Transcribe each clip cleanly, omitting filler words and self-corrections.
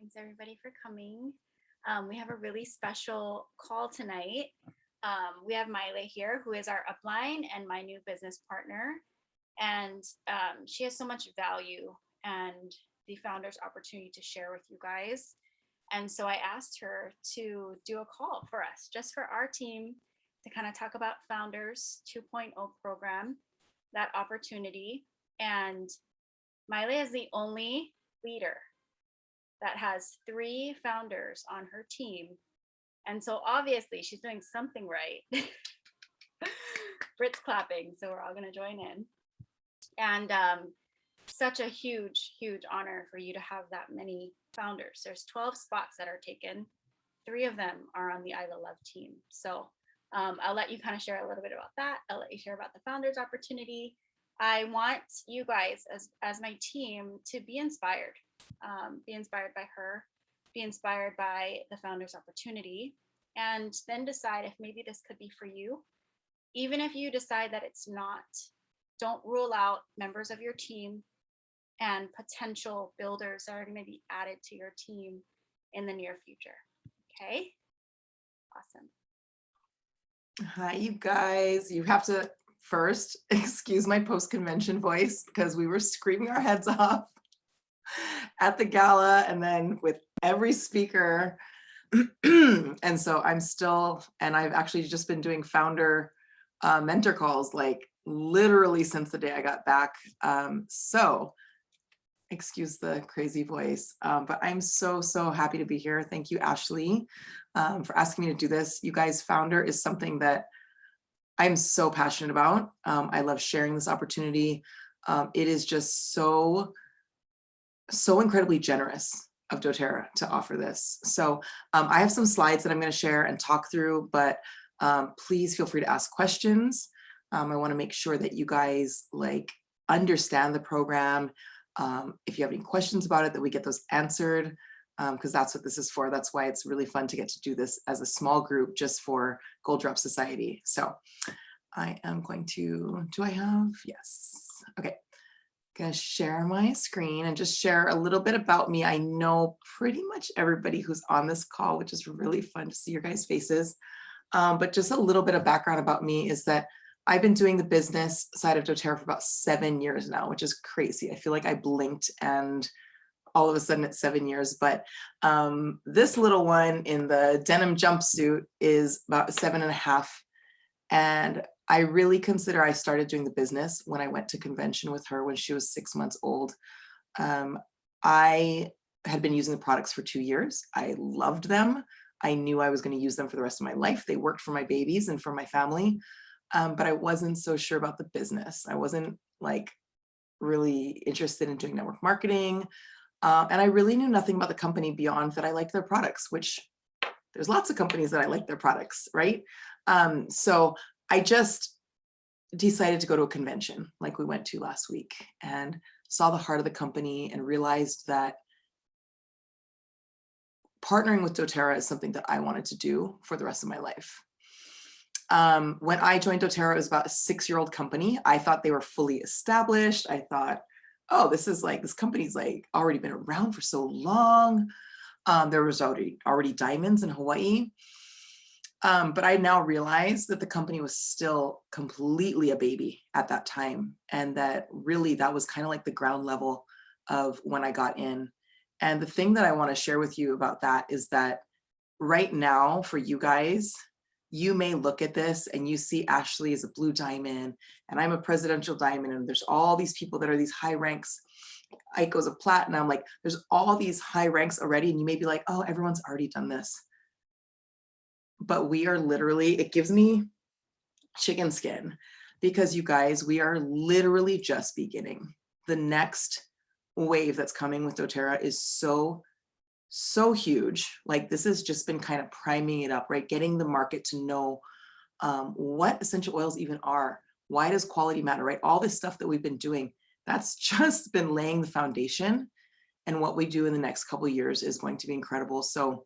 Thanks everybody for coming. We have a really special call tonight. We have Maile here, who is our upline and my new business partner. And she has so much value and the founder's opportunity to share with you guys. And so I asked her to do a call for us, just for our team, to kind of talk about Founders 2.0 program, that opportunity. And Maile is the only leader that has 3 founders on her team. And so obviously she's doing something right. Brit's clapping, so we're all gonna join in. And such a huge, huge honor for you to have that many founders. There's 12 spots that are taken. 3 of them are on the Aila Love team. So I'll let you kind of share a little bit about that. I'll let you share about the founders opportunity. I want you guys as my team to be inspired by her, be inspired by the founders opportunity, and then decide if maybe this could be for you. Even if you decide that it's not, don't rule out members of your team and potential builders that are going to be added to your team in the near future. Okay, awesome. Hi, you guys. You have to first excuse my post-convention voice because we were screaming our heads off at the gala and then with every speaker. And so I'm still, and I've actually just been doing founder mentor calls like literally since the day I got back. So excuse the crazy voice, but I'm so happy to be here. Thank you, Ashley, for asking me to do this. You guys, founder is something that I'm so passionate about. I love sharing this opportunity. It is just so incredibly generous of doTERRA to offer this. So I have some slides that I'm going to share and talk through, but please feel free to ask questions. I want to make sure that you guys like understand the program. If you have any questions about it, that we get those answered, because that's what this is for. That's why it's really fun to get to do this as a small group just for Gold Drop Society. So I am going to, do I have? Yes. Okay. Gonna share my screen and just share a little bit about me. I know pretty much everybody who's on this call, which is really fun to see your guys' faces. But just a little bit of background about me is that I've been doing the business side of doTERRA for about 7 years now, which is crazy. I feel like I blinked and all of a sudden it's 7 years, but this little one in the denim jumpsuit is about 7.5. And I really consider I started doing the business when I went to convention with her when she was 6 months old. I had been using the products for 2 years. I loved them. I knew I was going to use them for the rest of my life. They worked for my babies and for my family, but I wasn't so sure about the business. I wasn't like really interested in doing network marketing. And I really knew nothing about the company beyond that I liked their products, which there's lots of companies that I like their products, right? So I just decided to go to a convention like we went to last week and saw the heart of the company and realized that partnering with doTERRA is something that I wanted to do for the rest of my life. When I joined doTERRA, it was about a 6-year-old company. I thought they were fully established. I thought, oh, this company's like already been around for so long. There was already diamonds in Hawaii. But I now realize that the company was still completely a baby at that time. And that really that was kind of like the ground level of when I got in. And the thing that I want to share with you about that is that right now for you guys, you may look at this and you see Ashley as a blue diamond and I'm a presidential diamond and there's all these people that are these high ranks. Aiko's a platinum, like there's all these high ranks already and you may be like, oh, everyone's already done this. But we are literally, it gives me chicken skin because you guys, we are literally just beginning. The next wave that's coming with doTERRA is so huge. Like this has just been kind of priming it up, right? Getting the market to know what essential oils even are. Why does quality matter, right? All this stuff that we've been doing, that's just been laying the foundation. And what we do in the next couple of years is going to be incredible. So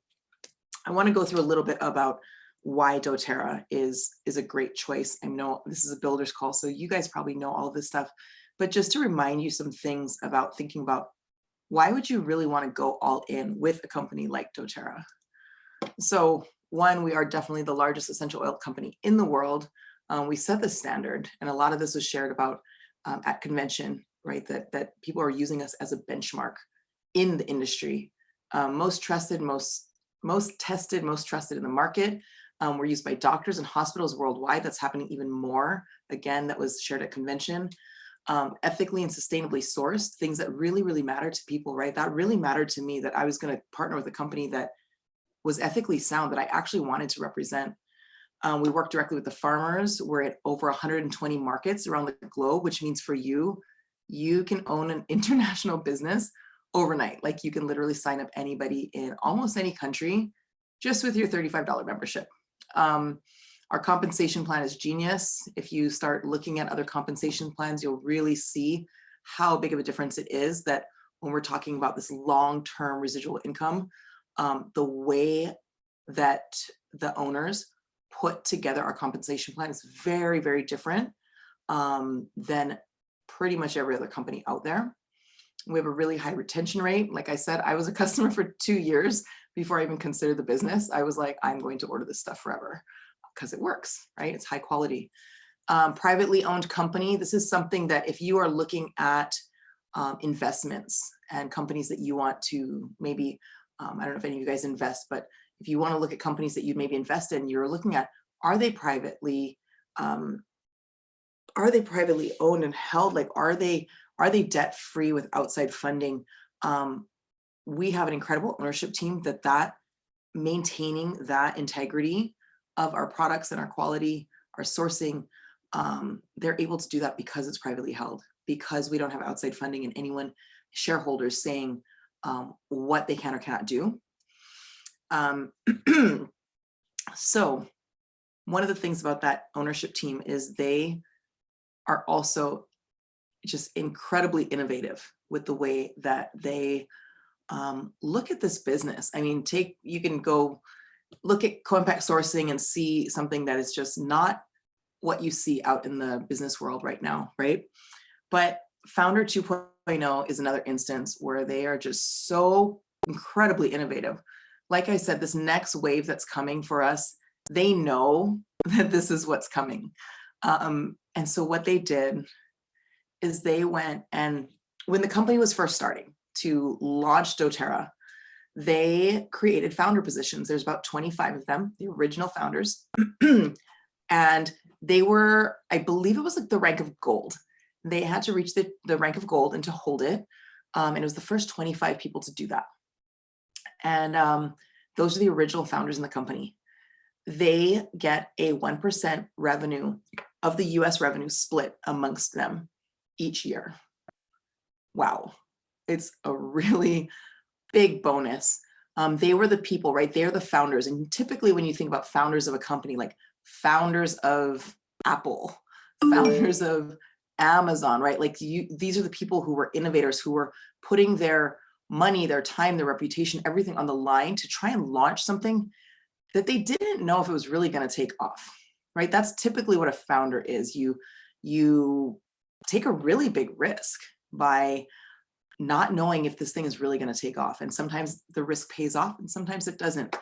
I want to go through a little bit about why doTERRA is a great choice. I know this is a builder's call, so you guys probably know all of this stuff, but just to remind you some things about thinking about why would you really want to go all in with a company like doTERRA? So one, we are definitely the largest essential oil company in the world. We set the standard, and a lot of this was shared about at convention, right? That people are using us as a benchmark in the industry. Most trusted, most tested, most trusted in the market. We're used by doctors and hospitals worldwide. That's happening even more. Again, that was shared at convention. Ethically and sustainably sourced, things that really, really matter to people, right? That really mattered to me, that I was going to partner with a company that was ethically sound, that I actually wanted to represent. We work directly with the farmers. We're at over 120 markets around the globe, which means for you, you can own an international business overnight. Like you can literally sign up anybody in almost any country just with your $35 membership. Our compensation plan is genius. If you start looking at other compensation plans, you'll really see how big of a difference it is that when we're talking about this long-term residual income, the way that the owners put together our compensation plan is very, very different than pretty much every other company out there. We have a really high retention rate. Like I said, I was a customer for 2 years before I even considered the business. I was like, I'm going to order this stuff forever because it works, right? It's high quality. Privately owned company. This is something that if you are looking at investments and companies that you want to maybe, I don't know if any of you guys invest, but if you want to look at companies that you'd maybe invest in, you're looking at, are they privately owned and held? Like, are they debt free with outside funding? We have an incredible ownership team that maintaining that integrity of our products and our quality, our sourcing, they're able to do that because it's privately held, because we don't have outside funding and anyone, shareholders saying what they can or cannot do. So one of the things about that ownership team is they are also just incredibly innovative with the way that they look at this business. I mean, you can go look at co-impact sourcing and see something that is just not what you see out in the business world right now, right? But Founder 2.0 is another instance where they are just so incredibly innovative. Like I said, this next wave that's coming for us, they know that this is what's coming. And so what they did is they went, and when the company was first starting to launch doTERRA, they created founder positions. There's about 25 of them, the original founders. And they were, I believe it was like the rank of gold. They had to reach the rank of gold and to hold it. And it was the first 25 people to do that. And those are the original founders in the company. They get a 1% revenue of the US revenue split amongst them each year. Wow. It's a really big bonus. They were the people, right? They're the founders. And typically when you think about founders of a company, like founders of Apple, founders of Amazon, right? Like these are the people who were innovators, who were putting their money, their time, their reputation, everything on the line to try and launch something that they didn't know if it was really going to take off, right? That's typically what a founder is. You take a really big risk by not knowing if this thing is really going to take off. And sometimes the risk pays off and sometimes it doesn't.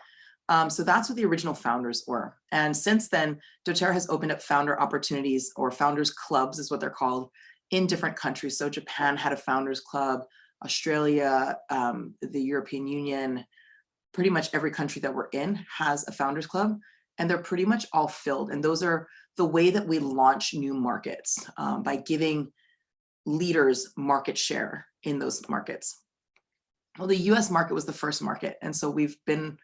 So that's what the original founders were. And since then, doTERRA has opened up founder opportunities, or founders clubs is what they're called, in different countries. So Japan had a founders club, Australia, the European Union, pretty much every country that we're in has a founders club, and they're pretty much all filled. And those are the way that we launch new markets, by giving leaders market share in those markets. Well, the US market was the first market. And so we've been,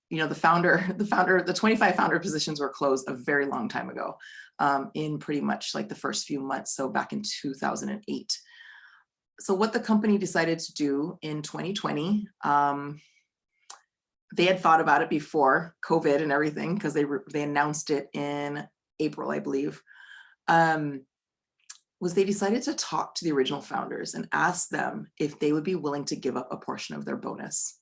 the 25 founder positions were closed a very long time ago, in pretty much like the first few months. So back in 2008. So what the company decided to do in 2020, they had thought about it before COVID and everything, because they announced it in April, I believe, was they decided to talk to the original founders and ask them if they would be willing to give up a portion of their bonus.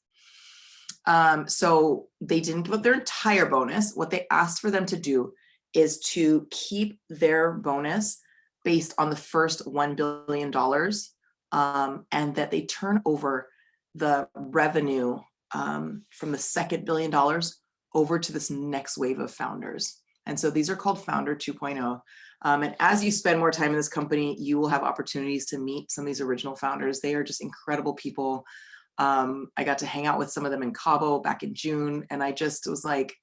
So they didn't give up their entire bonus. What they asked for them to do is to keep their bonus based on the first $1 billion and that they turn over the revenue from the second $1 billion over to this next wave of founders. And so these are called Founder 2.0. And as you spend more time in this company, you will have opportunities to meet some of these original founders. They are just incredible people. I got to hang out with some of them in Cabo back in June, and I just was like,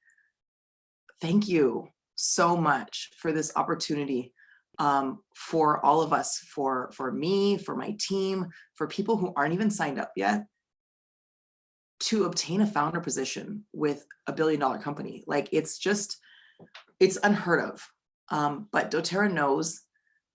thank you so much for this opportunity, for all of us, for me, for my team, for people who aren't even signed up yet, to obtain a founder position with a $1 billion company. Like, it's unheard of. But doTERRA knows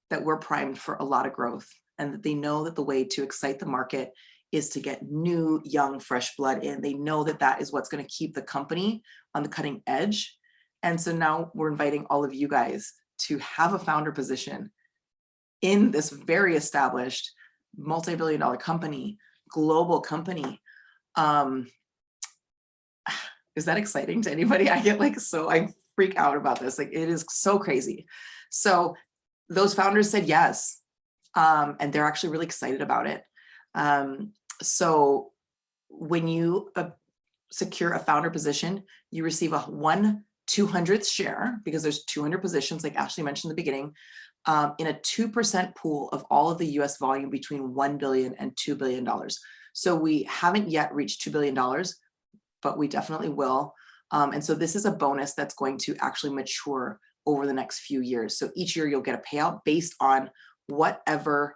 that we're primed for a lot of growth, and that they know that the way to excite the market is to get new, young, fresh blood in. They know that that is what's going to keep the company on the cutting edge. And so now we're inviting all of you guys to have a founder position in this very established multi-billion-dollar company, global company. Is that exciting to anybody? I get like, I freak out about this. Like, it is so crazy. So those founders said yes. And they're actually really excited about it. So when you secure a founder position, you receive a 1/200th share, because there's 200 positions, like Ashley mentioned in the beginning, in a 2% pool of all of the US volume between $1 billion and $2 billion. So we haven't yet reached $2 billion, but we definitely will. And so this is a bonus that's going to actually mature over the next few years. So each year you'll get a payout based on whatever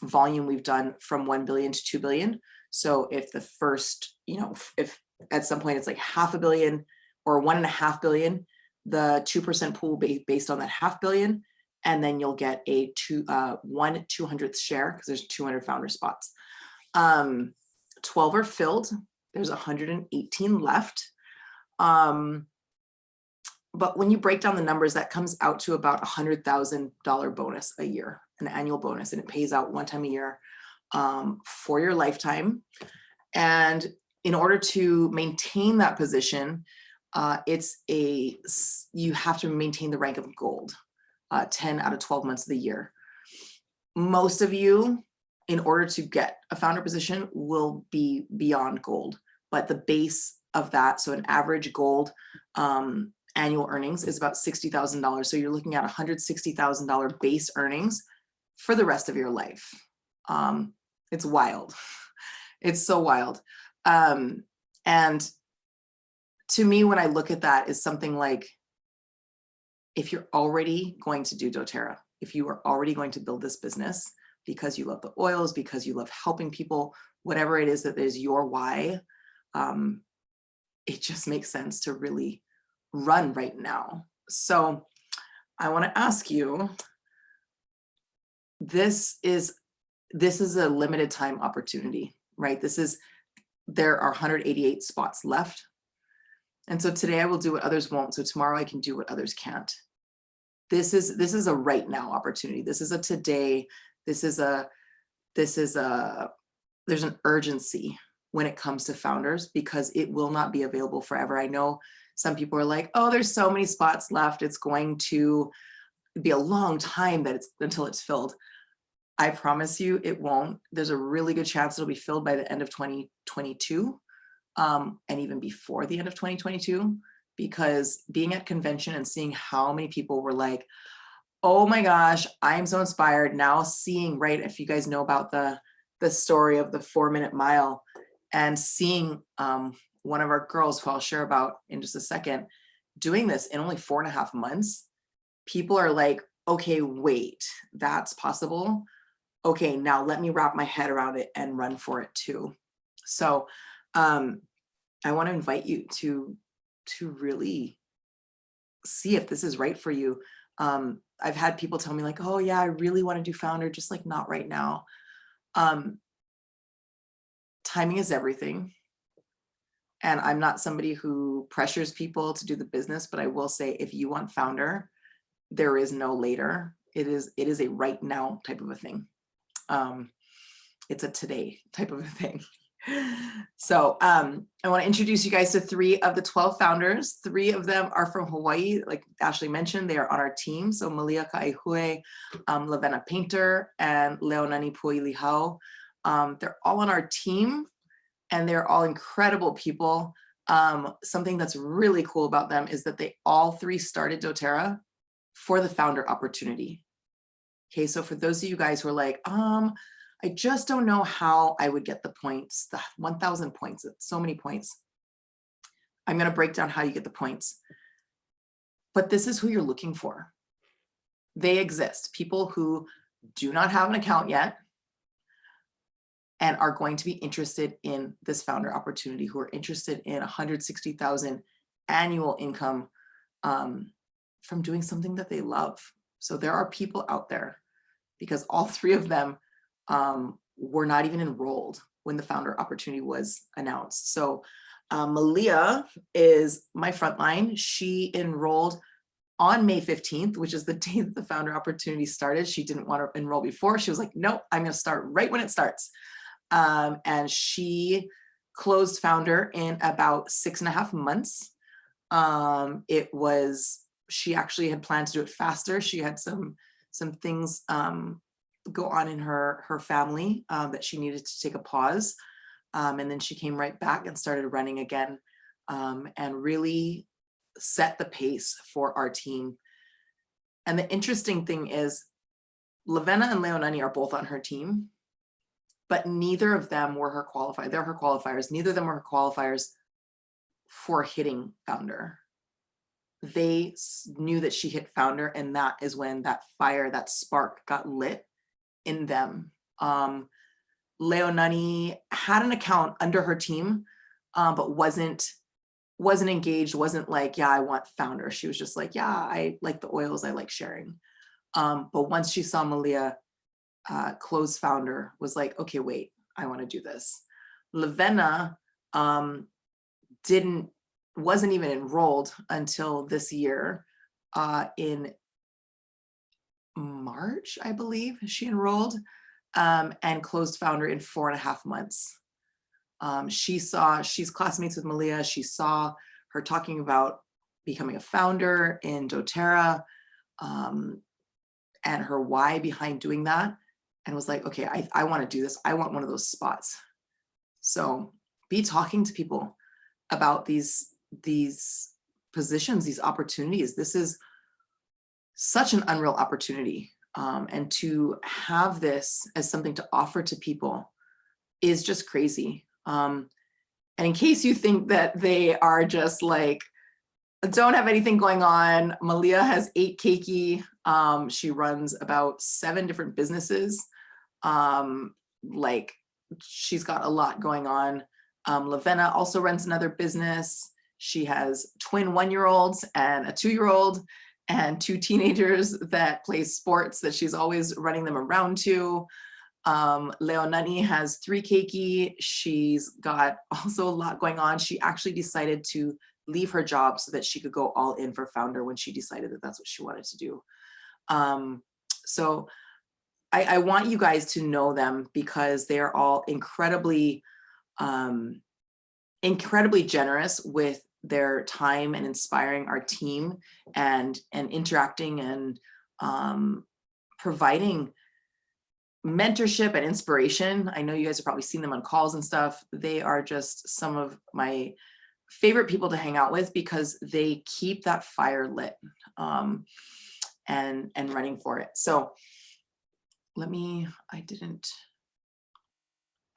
volume we've done from 1 billion to 2 billion. So if the first, if at some point it's like 500 million or 1.5 billion, the 2% pool based on that 500 million, and then you'll get a 1/200th share, because there's 200 founder spots. 12 are filled. There's 118 left. But when you break down the numbers, that comes out to about $100,000 bonus a year, an annual bonus, and it pays out one time a year for your lifetime. And in order to maintain that position, you have to maintain the rank of gold, 10 out of 12 months of the year. Most of you, in order to get a founder position, will be beyond gold, but the base of that, so an average gold annual earnings is about $60,000. So you're looking at $160,000 base earnings for the rest of your life. It's wild. It's so wild. And to me, when I look at that, is something like, if you're already going to do doTERRA, if you are already going to build this business because you love the oils, because you love helping people, whatever it is that is your why, it just makes sense to really run right now. So I want to ask you, this is a limited time opportunity, right? There are 188 spots left. And so today I will do what others won't. So tomorrow I can do what others can't. This is a right now opportunity. This is a today. There's an urgency when it comes to founders, because it will not be available forever. I know some people are like, oh, there's so many spots left, it's going to be a long time until it's filled. I promise you it won't. There's a really good chance it'll be filled by the end of 2022, and even before the end of 2022, because being at convention and seeing how many people were like, oh my gosh, I'm so inspired. Now seeing, right, if you guys know about the story of the 4-minute mile, and seeing one of our girls, who I'll share about in just a second, doing this in only 4.5 months, people are like, okay, wait, that's possible. Okay, now let me wrap my head around it and run for it too. So I want to invite you to really see if this is right for you. I've had people tell me like, oh yeah, I really want to do founder, just like not right now. Timing is everything. And I'm not somebody who pressures people to do the business, but I will say, if you want founder, there is no later. It is a right now type of a thing. It's a today type of a thing. So I want to introduce you guys to 3 of the 12 founders. 3 of them are from Hawaii. Like Ashley mentioned, they are on our team. So Malia Kaihue, Lavena Painter, and Leonani Puilihau. They're all on our team, and they're all incredible people. Something that's really cool about them is that they all 3 started doTERRA for the founder opportunity. Okay, so for those of you guys who are like, I just don't know how I would get the points, the 1,000 points, so many points. I'm going to break down how you get the points. But this is who you're looking for. They exist, people who do not have an account yet and are going to be interested in this founder opportunity, who are interested in 160,000 annual income from doing something that they love. So there are people out there, because all 3 of them were not even enrolled when the founder opportunity was announced. So Malia is my frontline. She enrolled on May 15th, which is the day that the founder opportunity started. She didn't want to enroll before. She was like, nope, I'm going to start right when it starts. And she closed founder in about 6.5 months. She actually had planned to do it faster. She had some things go on in her family that she needed to take a pause. And then she came right back and started running again, and really set the pace for our team. And the interesting thing is Lavena and Leonani are both on her team, but neither of them were her qualified. They're her qualifiers. Neither of them were her qualifiers for hitting founder. They knew that she hit founder, and that is when that fire, that spark got lit in them. Leonani had an account under her team, but wasn't engaged, wasn't like, yeah, I want founder. She was just like, yeah, I like the oils, I like sharing. But once she saw Malia close founder, was like, okay, wait, I want to do this. Lavena wasn't even enrolled until this year. In March, I believe she enrolled, and closed founder in 4.5 months. She's classmates with Malia. She saw her talking about becoming a founder in doTERRA, and her why behind doing that, and was like, okay, I want to do this. I want one of those spots. So be talking to people about these positions, these opportunities. This is such an unreal opportunity. And to have this as something to offer to people is just crazy. And in case you think that they are just like, don't have anything going on, Malia has 8 keiki. She runs about 7 different businesses. Like, she's got a lot going on. Lavena also runs another business. She has twin 1-year-olds and a 2-year-old and 2 teenagers that play sports that she's always running them around to. Leonani has 3 keiki. She's got also a lot going on. She actually decided to leave her job so that she could go all in for founder when she decided that that's what she wanted to do. So I want you guys to know them, because they are all incredibly generous with their time and inspiring our team and interacting and providing mentorship and inspiration. I know you guys have probably seen them on calls and stuff. They are just some of my favorite people to hang out with, because they keep that fire lit and running for it. So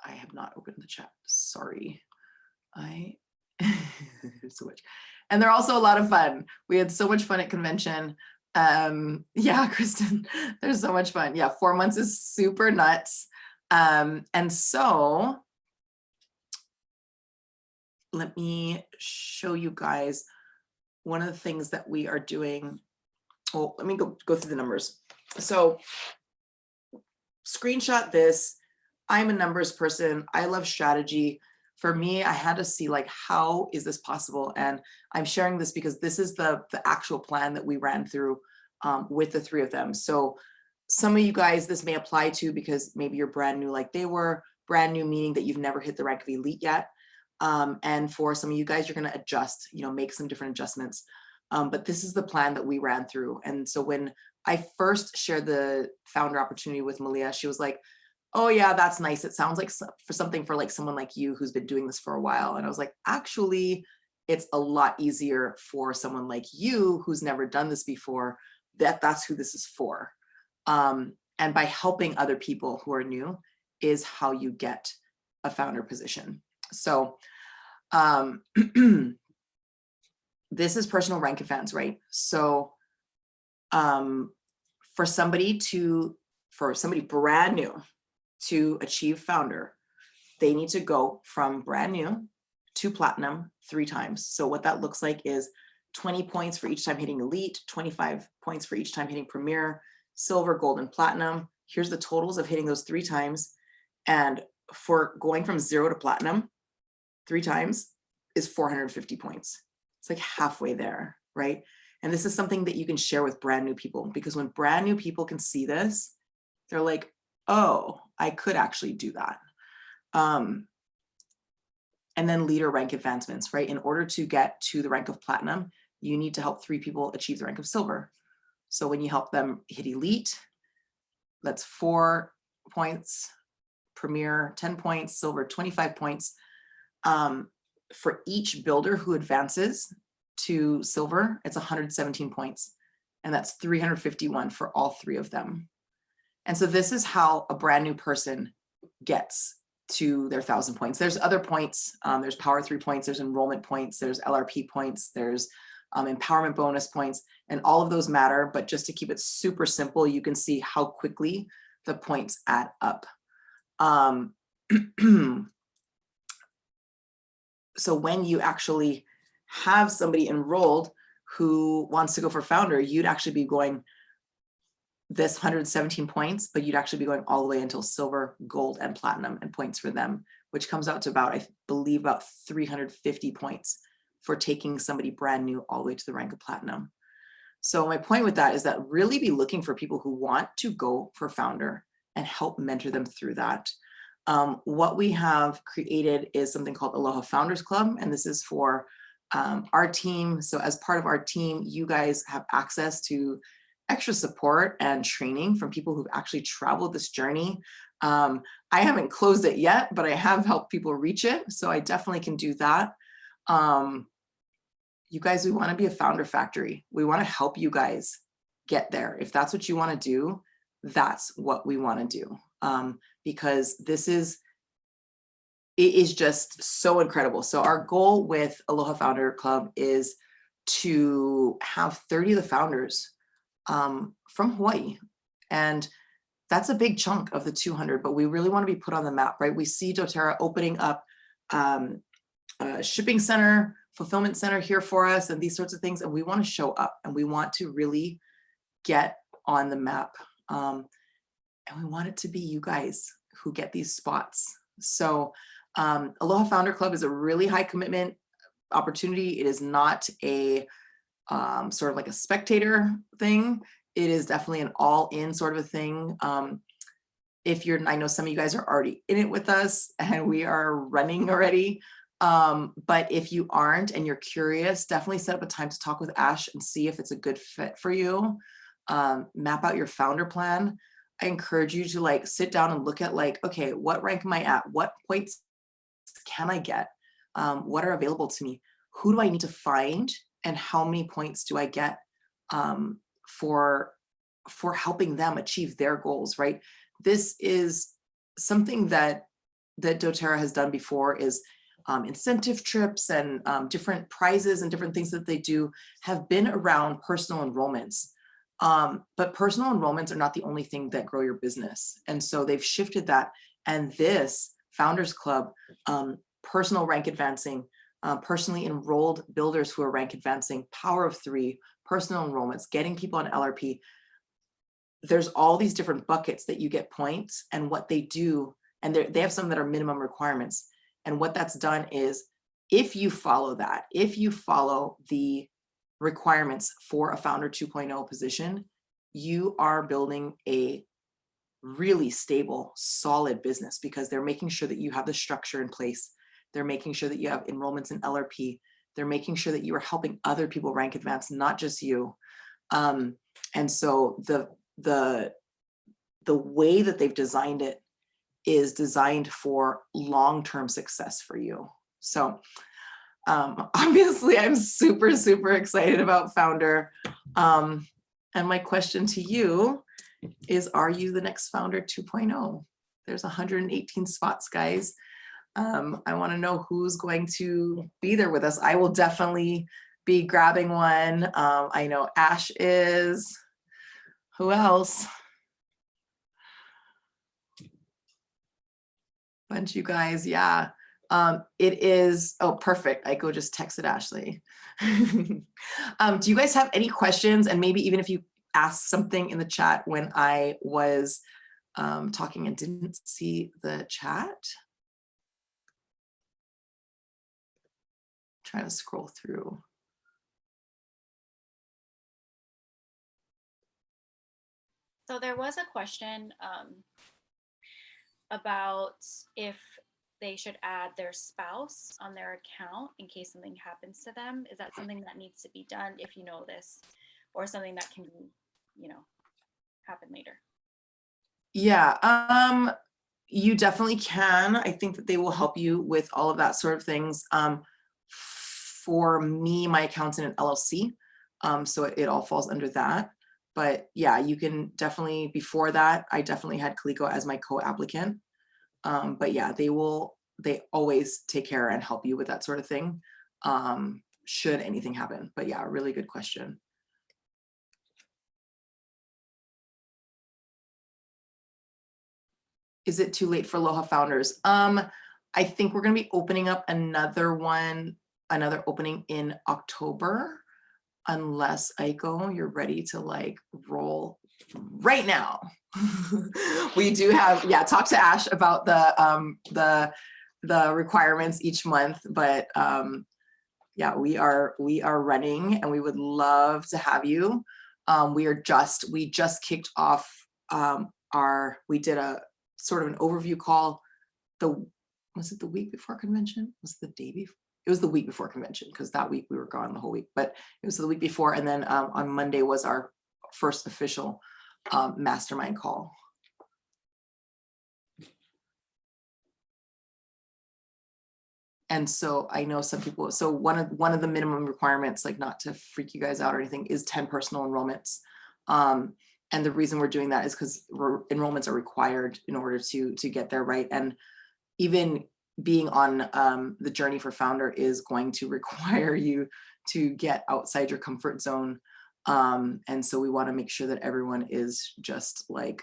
I have not opened the chat. Sorry. So much. And they're also a lot of fun. We had so much fun at convention. Yeah, Kristen, there's so much fun. Yeah, 4 months is super nuts. And so let me show you guys one of the things that we are doing. Well, let me go through the numbers. So screenshot this. I'm a numbers person. I love strategy. For me, I had to see, like, how is this possible? And I'm sharing this because this is the actual plan that we ran through with the 3 of them. So some of you guys, this may apply to, because maybe you're brand new like they were, brand new meaning that you've never hit the rank of elite yet. And for some of you guys, you're going to adjust, make some different adjustments. But this is the plan that we ran through. And so when I first shared the founder opportunity with Malia, she was like, oh yeah, that's nice. It sounds like for something for like someone like you who's been doing this for a while. And I was like, actually, it's a lot easier for someone like you who's never done this before. That's who this is for. And by helping other people who are new is how you get a founder position. So this is personal rank advance, right? So for somebody brand new to achieve founder, they need to go from brand new to platinum 3 times. So what that looks like is 20 points for each time hitting elite, 25 points for each time hitting premier, silver, gold, and platinum. Here's the totals of hitting those 3 times. And for going from 0 to platinum 3 times is 450 points. It's like halfway there, right? And this is something that you can share with brand new people, because when brand new people can see this, they're like, oh, I could actually do that. And then leader rank advancements, right? In order to get to the rank of platinum, you need to help 3 people achieve the rank of silver. So when you help them hit elite, that's 4 points, premier 10 points, silver 25 points. For each builder who advances to silver, it's 117 points. And that's 351 for all 3 of them. And so this is how a brand new person gets to their 1,000 points. There's other points. There's power 3 points, there's enrollment points, there's LRP points, there's empowerment bonus points, and all of those matter. But just to keep it super simple, you can see how quickly the points add up. So when you actually have somebody enrolled who wants to go for founder, you'd actually be going this 117 points, but you'd actually be going all the way until silver, gold, and platinum, and points for them, which comes out to about, I believe, about 350 points for taking somebody brand new all the way to the rank of platinum. So my point with that is that really be looking for people who want to go for founder and help mentor them through that. What we have created is something called Aloha Founders Club, and this is for our team. So as part of our team, you guys have access to extra support and training from people who've actually traveled this journey. I haven't closed it yet, but I have helped people reach it. So I definitely can do that. You guys, we want to be a founder factory. We want to help you guys get there. If that's what you want to do, that's what we want to do. Because it is just so incredible. So our goal with Aloha Founder Club is to have 30 of the founders from Hawaii. And that's a big chunk of the 200, but we really want to be put on the map, right? We see doTERRA opening up a shipping center, fulfillment center here for us, and these sorts of things. And we want to show up, and we want to really get on the map. And we want it to be you guys who get these spots. So Aloha Founder Club is a really high commitment opportunity. It is not a sort of like a spectator thing. It is definitely an all-in sort of a thing. I know some of you guys are already in it with us and we are running already. But if you aren't and you're curious, definitely set up a time to talk with Ash and see if it's a good fit for you. Map out your founder plan. I encourage you to sit down and look at okay, what rank am I at? What points can I get? What are available to me? Who do I need to find? And how many points do I get for helping them achieve their goals, right? This is something that doTERRA has done before is incentive trips and different prizes and different things that they do have been around personal enrollments. But personal enrollments are not the only thing that grow your business. And so they've shifted that. And this Founders Club, personal rank advancing, personally enrolled builders who are rank advancing, power of 3, personal enrollments, getting people on LRP. There's all these different buckets that you get points, and what they do, and they have some that are minimum requirements. And what that's done is, if you follow that, if you follow the requirements for a Founder 2.0 position, you are building a really stable, solid business, because they're making sure that you have the structure in place. They're making sure that you have enrollments in LRP. They're making sure that you are helping other people rank advance, not just you. And so the way that they've designed it is designed for long-term success for you. So obviously I'm super, super excited about Founder. And my question to you is, are you the next Founder 2.0? There's 118 spots, guys. I want to know who's going to be there with us. I will definitely be grabbing one. I know Ash is. Who else? Bunch of you guys, yeah. It is, oh, perfect. I go just texted Ashley. Do you guys have any questions? And maybe even if you asked something in the chat when I was talking and didn't see the chat. Trying to scroll through. So there was a question about if they should add their spouse on their account in case something happens to them. Is that something that needs to be done if you know this, or something that can, you know, happen later? Yeah, you definitely can. I think that they will help you with all of that sort of things. For me, my account's in an LLC, so it all falls under that. But yeah, you can definitely, before that, I definitely had Kaliko as my co-applicant. But yeah, they always take care and help you with that sort of thing, should anything happen. But yeah, really good question. Is it too late for Aloha Founders? I think we're going to be opening up another opening in October, unless Aiko, you're ready to like roll right now. We do have, yeah, talk to Ash about the requirements each month, but yeah, we are running and we would love to have you. We just kicked off we did a sort of an overview call. Was it the week before convention? Was it the day before? It was the week before convention, because that week we were gone the whole week, but it was the week before. And then on Monday was our first official mastermind call. And so I know some people, so one of the minimum requirements, like not to freak you guys out or anything, is 10 personal enrollments. And the reason we're doing that is because enrollments are required in order to get there, right? And even being on the journey for Founder is going to require you to get outside your comfort zone. And so we want to make sure that everyone is just like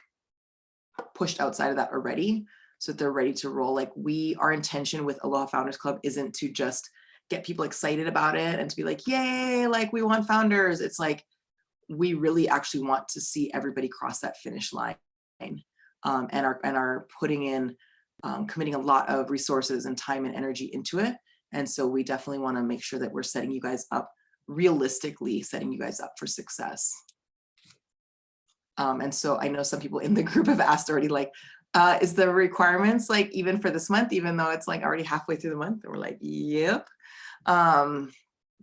pushed outside of that already, so that they're ready to roll. Like our intention with Aloha Founders Club isn't to just get people excited about it and to be like, yay, like we want founders. It's like, we really actually want to see everybody cross that finish line, and are putting in, committing a lot of resources and time and energy into it. And so we definitely want to make sure that we're setting you guys up, realistically setting you guys up for success. And so I know some people in the group have asked already, like, is the requirements like even for this month, even though it's like already halfway through the month? And we're like, yep,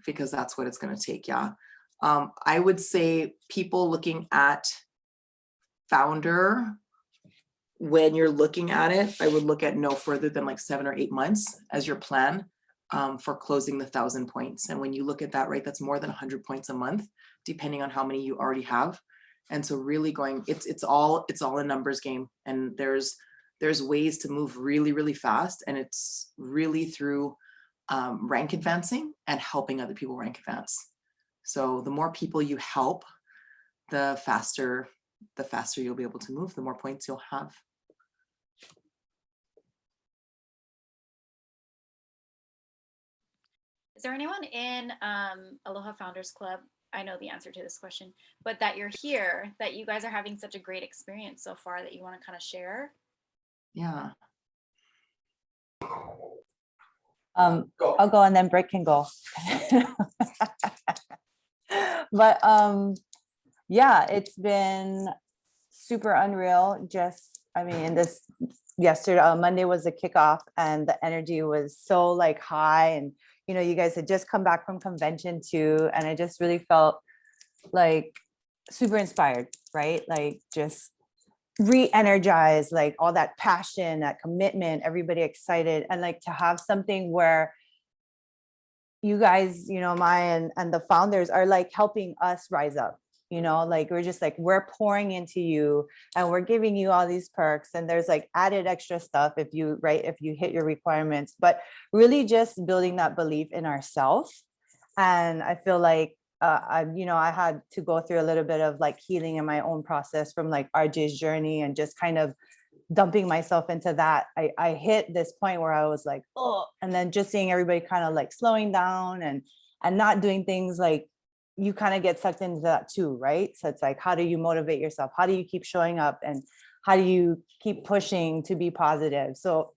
because that's what it's going to take. Yeah. I would say people looking at Founder, when you're looking at it, I would look at no further than like 7 or 8 months as your plan for closing the 1,000 points. And when you look at that, right, that's more than 100 points a month, depending on how many you already have. And so really going, it's all a numbers game. And there's ways to move really, really fast. And it's really through rank advancing and helping other people rank advance. So the more people you help, the faster you'll be able to move, the more points you'll have. Is there anyone in Aloha Founders Club? I know the answer to this question, but that you're here, that you guys are having such a great experience so far that you want to kind of share? Yeah. I'll go and then Britt can go. But yeah, it's been super unreal. Just, I mean, this yesterday, Monday was the kickoff, and the energy was so like high. And, you know, you guys had just come back from convention too. And I just really felt like super inspired, right? Like just re-energized, like all that passion, that commitment, everybody excited. And like to have something where you guys, you know, Maii and the founders are like helping us rise up, you know, like we're just like, we're pouring into you and we're giving you all these perks, and there's like added extra stuff if you, right, if you hit your requirements, but really just building that belief in ourselves. And I feel like you know, I had to go through a little bit of like healing in my own process from like RJ's journey, and just kind of dumping myself into that. I hit this point where I was like, oh, and then just seeing everybody kind of like slowing down and not doing things, like you kind of get sucked into that too, right? So it's like, how do you motivate yourself? How do you keep showing up? And how do you keep pushing to be positive? So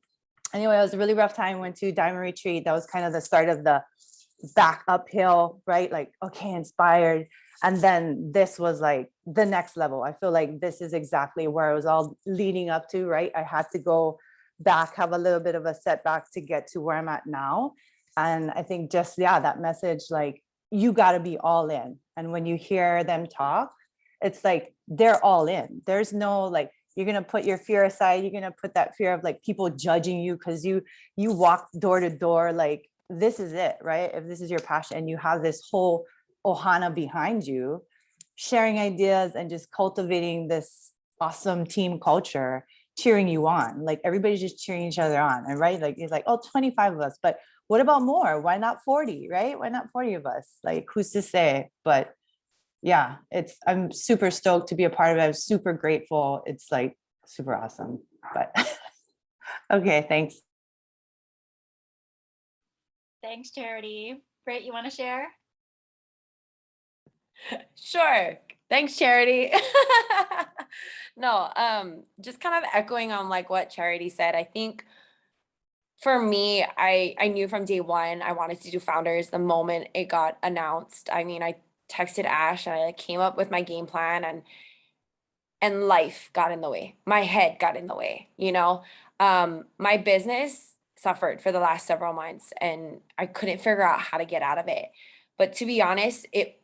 anyway, it was a really rough time. Went to Diamond Retreat. That was kind of the start of the back uphill, right? Like, okay, inspired. And then this was like the next level. I feel like this is exactly where I was all leading up to, right? I had to go back, have a little bit of a setback to get to where I'm at now. And I think just, yeah, that message, like, you got to be all in. And when you hear them talk, it's like they're all in. There's no like, you're going to put your fear aside. You're going to put that fear of like people judging you because you walk door to door. Like, this is it, right? If this is your passion and you have this whole ohana behind you, sharing ideas and just cultivating this awesome team culture, cheering you on, like everybody's just cheering each other on. And right, like it's like, oh, 25 of us, but what about more? Why not 40, right? Why not 40 of us? Like, who's to say? But yeah, I'm super stoked to be a part of it. I'm super grateful. It's like super awesome. But okay, thanks. Thanks, Charity. Britt, you want to share? Sure. Thanks, Charity. No, just kind of echoing on like what Charity said. I think for me, I knew from day one I wanted to do founders the moment it got announced. I mean, I texted Ash and I like came up with my game plan, and life got in the way. My head got in the way, you know. My business suffered for the last several months and I couldn't figure out how to get out of it. But to be honest, it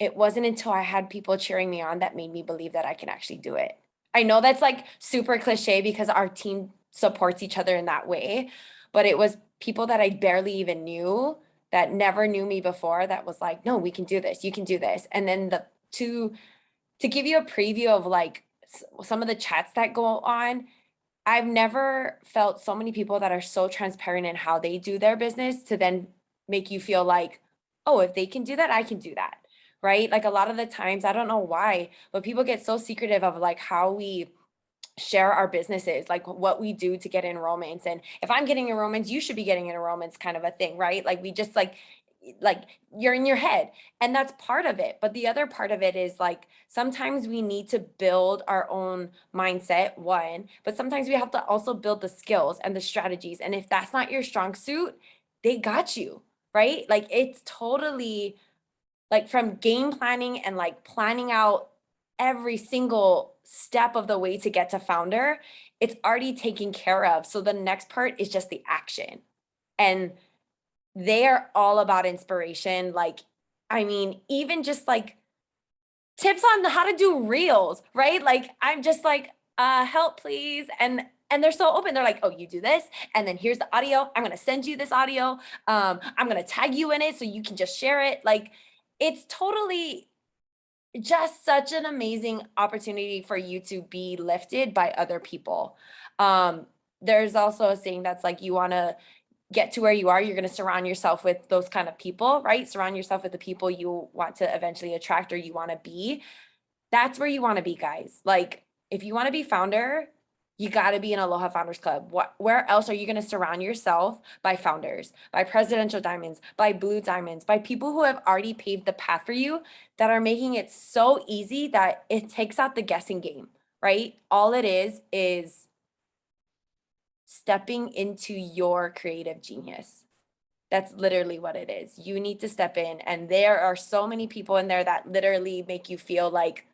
wasn't until I had people cheering me on that made me believe that I can actually do it. I know that's like super cliche because our team supports each other in that way, but it was people that I barely even knew, that never knew me before, that was like, no, we can do this. You can do this. And then to give you a preview of like some of the chats that go on, I've never felt so many people that are so transparent in how they do their business to then make you feel like, oh, if they can do that, I can do that. Right? Like a lot of the times, I don't know why, but people get so secretive of like how we share our businesses, like what we do to get enrollments. And if I'm getting enrollments, you should be getting enrollments kind of a thing, right? Like we just like you're in your head, and that's part of it. But the other part of it is like sometimes we need to build our own mindset, one, but sometimes we have to also build the skills and the strategies. And if that's not your strong suit, they got you, right? Like it's totally like from game planning and like planning out every single step of the way to get to founder, it's already taken care of. So the next part is just the action. And they are all about inspiration. Like, I mean, even just like tips on how to do reels, right? Like, I'm just like, help please. And they're so open. They're like, oh, you do this, and then here's the audio. I'm gonna send you this audio. I'm gonna tag you in it so you can just share it. Like, it's totally just such an amazing opportunity for you to be lifted by other people. There's also a saying that's like, you want to get to where you are, you're going to surround yourself with those kind of people, right? Surround yourself with the people you want to eventually attract or you want to be. That's where you want to be, guys. Like, if you want to be founder, you got to be in Aloha Founders Club. Where else are you going to surround yourself by founders, by presidential diamonds, by blue diamonds, by people who have already paved the path for you, that are making it so easy that it takes out the guessing game, right? All it is stepping into your creative genius. That's literally what it is. You need to step in, and there are so many people in there that literally make you feel like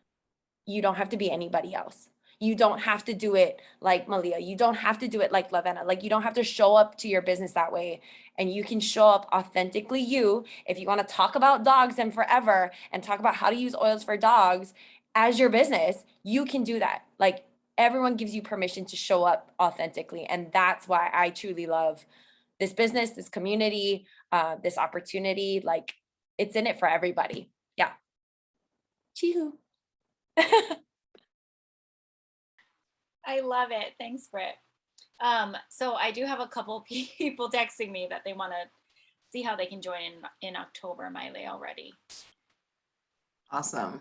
you don't have to be anybody else. You don't have to do it like Malia. You don't have to do it like Lavena. Like, you don't have to show up to your business that way. And you can show up authentically you. If you want to talk about dogs and forever and talk about how to use oils for dogs as your business, you can do that. Like, everyone gives you permission to show up authentically. And that's why I truly love this business, this community, this opportunity. Like, it's in it for everybody. Yeah. Chee-hoo. I love it. Thanks, Britt. So I do have a couple people texting me that they want to see how they can join in October, Maile already. Awesome.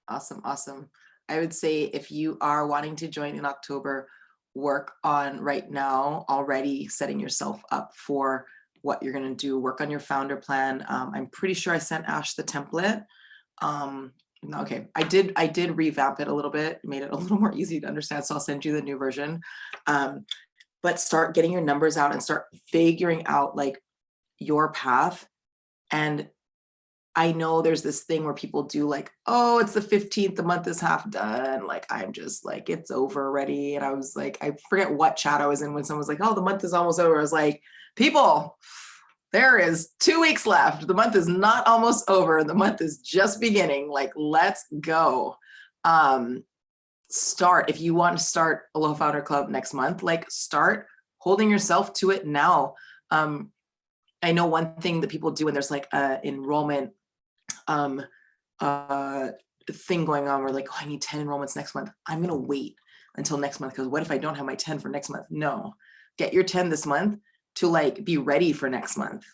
Awesome. Awesome. I would say if you are wanting to join in October, work on right now already setting yourself up for what you're going to do. Work on your founder plan. I'm pretty sure I sent Ash the template. Okay, I did revamp it a little bit, made it a little more easy to understand. So I'll send you the new version. But start getting your numbers out and start figuring out like your path. And I know there's this thing where people do like, oh, it's the 15th, the month is half done. Like, I'm just like, it's over already. And I was like, I forget what chat I was in when someone was like, oh, the month is almost over. I was like, people, there is 2 weeks left. The month is not almost over. The month is just beginning. Like, let's go. Start. If you want to start Aloha Founder Club next month, like, start holding yourself to it now. I know one thing that people do when there's like a enrollment thing going on where like, oh, I need 10 enrollments next month. I'm going to wait until next month because what if I don't have my 10 for next month? No, get your 10 this month to like be ready for next month.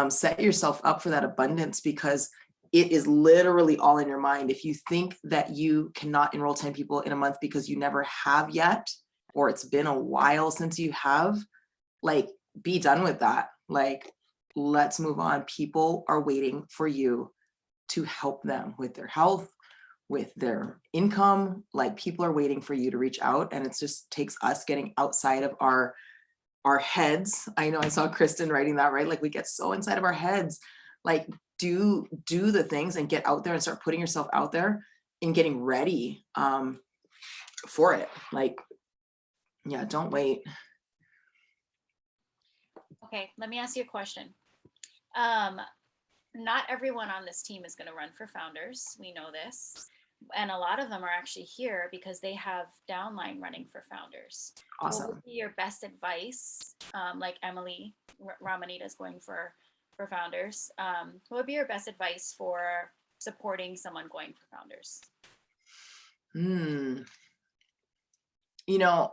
Set yourself up for that abundance because it is literally all in your mind. If you think that you cannot enroll 10 people in a month because you never have yet, or it's been a while since you have, like, be done with that. Like, let's move on. People are waiting for you to help them with their health, with their income. Like, people are waiting for you to reach out, and it just takes us getting outside of our heads. I know I saw Kristen writing that, right? Like, we get so inside of our heads. Like, do the things and get out there and start putting yourself out there and getting ready for it. Like, yeah, don't wait. Okay, let me ask you a question. Not everyone on this team is going to run for founders. We know this. And a lot of them are actually here because they have downline running for founders. Awesome. What would be your best advice? Like Emily Ramanita is going for founders. What would be your best advice for supporting someone going for founders? You know,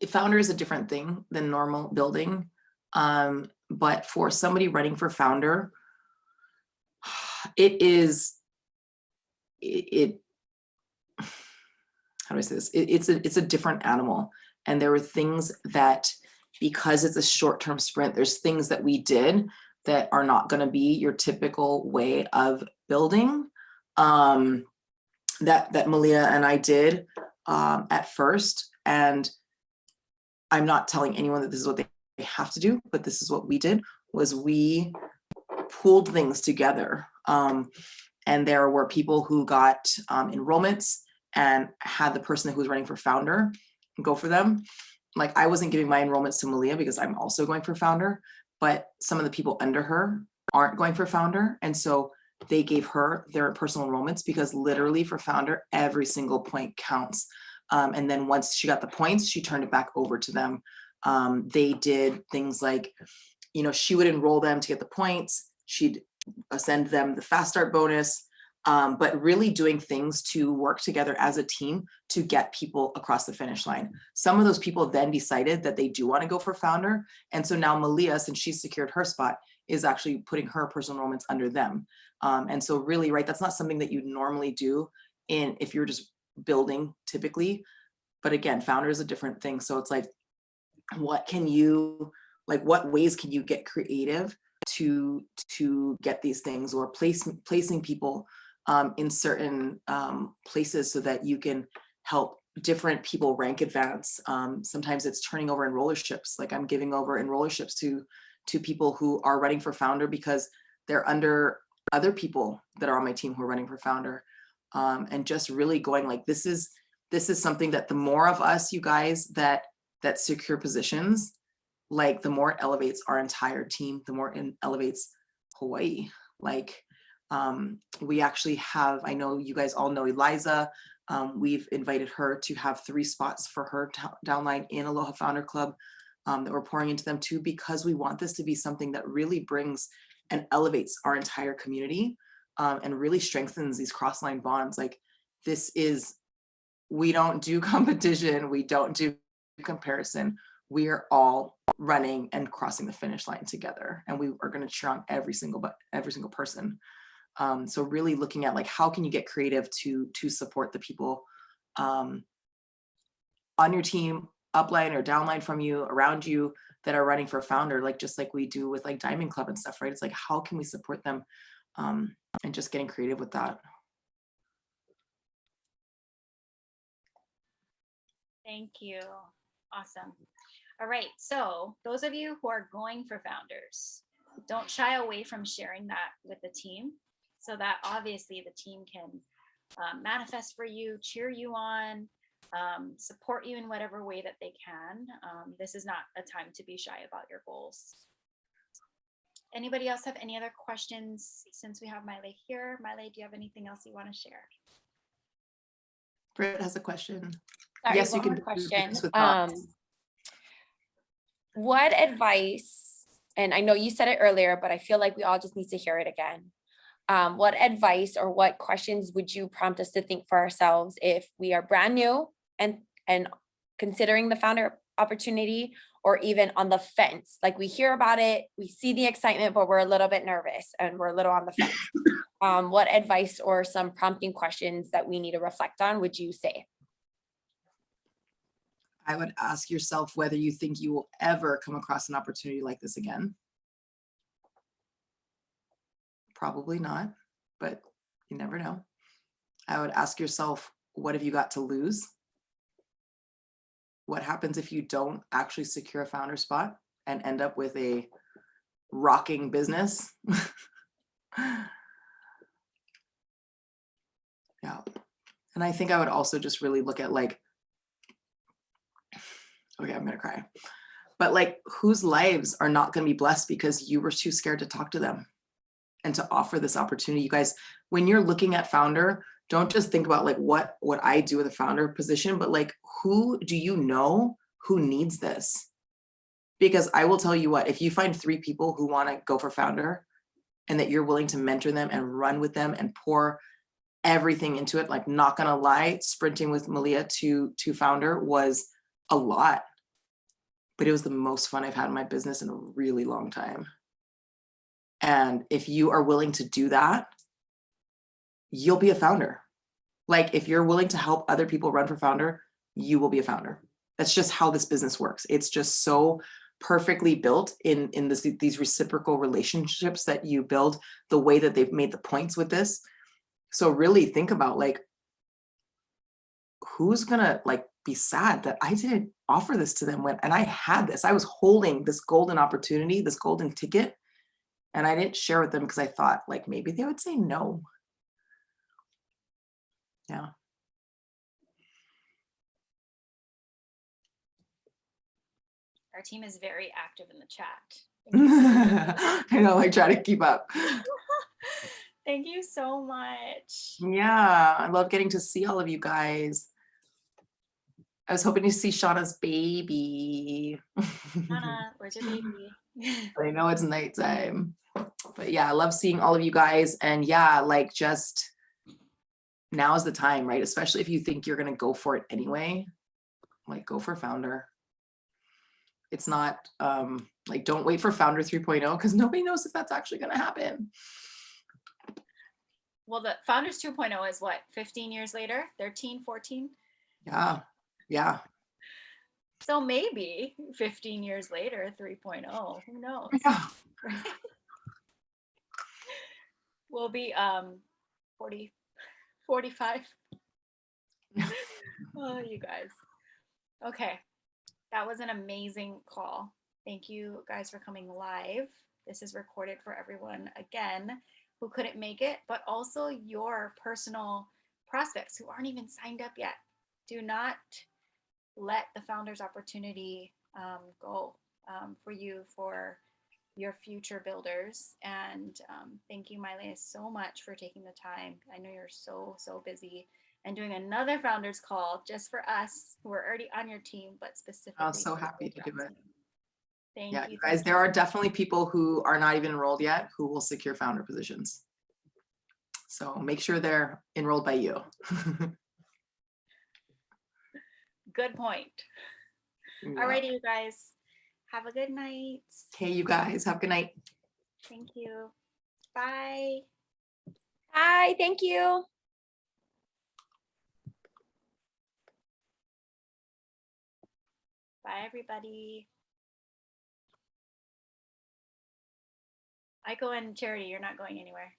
founder is a different thing than normal building. But for somebody running for founder, how do I say this? It's a different animal. And there were things that, because it's a short-term sprint, there's things that we did that are not going to be your typical way of building, that Malia and I did at first. And I'm not telling anyone that this is what they have to do, but this is what we did, was we pooled things together. And there were people who got enrollments and had the person who was running for founder go for them. Like, I wasn't giving my enrollments to Malia because I'm also going for founder, but some of the people under her aren't going for founder. And so they gave her their personal enrollments because literally for founder, every single point counts. And then once she got the points, she turned it back over to them. They did things like, you know, she would enroll them to get the points. She'd send them the fast start bonus, but really doing things to work together as a team to get people across the finish line. Some of those people then decided that they do want to go for founder. And so now Malia, since she's secured her spot, is actually putting her personal enrollments under them. And so really, right, that's not something that you normally do if you're just building typically. But again, founder is a different thing. So it's like, what ways can you get creative to get these things, or placing people in certain places so that you can help different people rank advance. Sometimes it's turning over enrollerships. Like, I'm giving over enrollerships to people who are running for founder because they're under other people that are on my team who are running for founder. and just really going like, this is something that the more of us, you guys, that secure positions, like the more it elevates our entire team, the more it elevates Hawaii. Like, we actually have, I know you guys all know Eliza. We've invited her to have 3 spots for her downline in Aloha Founder Club, that we're pouring into them too, because we want this to be something that really brings and elevates our entire community, and really strengthens these cross-line bonds. Like, this is, we don't do competition, we don't do comparison. We are all running and crossing the finish line together, and we are going to cheer on every single person. So really looking at like, how can you get creative to support the people on your team, upline or downline from you, around you, that are running for founder, like just like we do with like Diamond Club and stuff, right? It's like, how can we support them, and just getting creative with that. Thank you. Awesome. All right. So those of you who are going for founders, don't shy away from sharing that with the team, so that obviously the team can manifest for you, cheer you on, support you in whatever way that they can. This is not a time to be shy about your goals. Anybody else have any other questions since we have Maile here? Maile, do you have anything else you want to share? Britt has a question. Sorry, Yes, you one can more do question. this with thoughts. What advice, and I know you said it earlier, but I feel like we all just need to hear it again. What advice or what questions would you prompt us to think for ourselves if we are brand new and considering the founder opportunity, or even on the fence? Like, we hear about it, we see the excitement, but we're a little bit nervous and we're a little on the fence. What advice or some prompting questions that we need to reflect on would you say? I would ask yourself whether you think you will ever come across an opportunity like this again. Probably not, but you never know. I would ask yourself, what have you got to lose? What happens if you don't actually secure a founder spot and end up with a rocking business? Yeah. And I think I would also just really look at like, okay, I'm gonna cry, but like, whose lives are not gonna be blessed because you were too scared to talk to them and to offer this opportunity? You guys, when you're looking at founder, don't just think about like what I do with a founder position, but like, who do you know who needs this? Because I will tell you what, if you find 3 people who want to go for founder and that you're willing to mentor them and run with them and pour everything into it, like, not gonna lie, sprinting with Malia to founder was a lot, but it was the most fun I've had in my business in a really long time. And if you are willing to do that, you'll be a founder. Like, if you're willing to help other people run for founder, you will be a founder. That's just how this business works. It's just so perfectly built in these reciprocal relationships that you build, the way that they've made the points with this. So really think about like, who's gonna like be sad that I didn't offer this to them when, and I had this, I was holding this golden opportunity, this golden ticket, and I didn't share with them because I thought like maybe they would say no. Yeah. Our team is very active in the chat. I know, like, try to keep up. Thank you so much. Yeah, I love getting to see all of you guys. I was hoping to see Shauna's baby. Anna, where's your baby? I know it's nighttime, but yeah, I love seeing all of you guys. And yeah, like, just now is the time, right? Especially if you think you're gonna go for it anyway, like, go for founder. It's not like, don't wait for founder 3.0 because nobody knows if that's actually gonna happen. Well, the Founders 2.0 is what, 15 years later, 13, 14? Yeah, yeah. So maybe 15 years later, 3.0, who knows? Yeah. We'll be 40, 45. Oh, you guys. Okay, that was an amazing call. Thank you guys for coming live. This is recorded for everyone again who couldn't make it, but also your personal prospects who aren't even signed up yet. Do not let the founders opportunity go for you, for your future builders. And thank you, Maile, so much for taking the time. I know you're so busy, and doing another founders call just for us who are already on your team, but specifically. I'm so for the happy to do program it. team. Thank Yeah, you you guys, there are definitely people who are not even enrolled yet who will secure founder positions. So make sure they're enrolled by you. Good point. Yeah. Alrighty, you guys. Have a good night. Okay, you guys, have a good night. Thank you. Bye. Hi, thank you. Bye, everybody. I go in Charity. You're not going anywhere.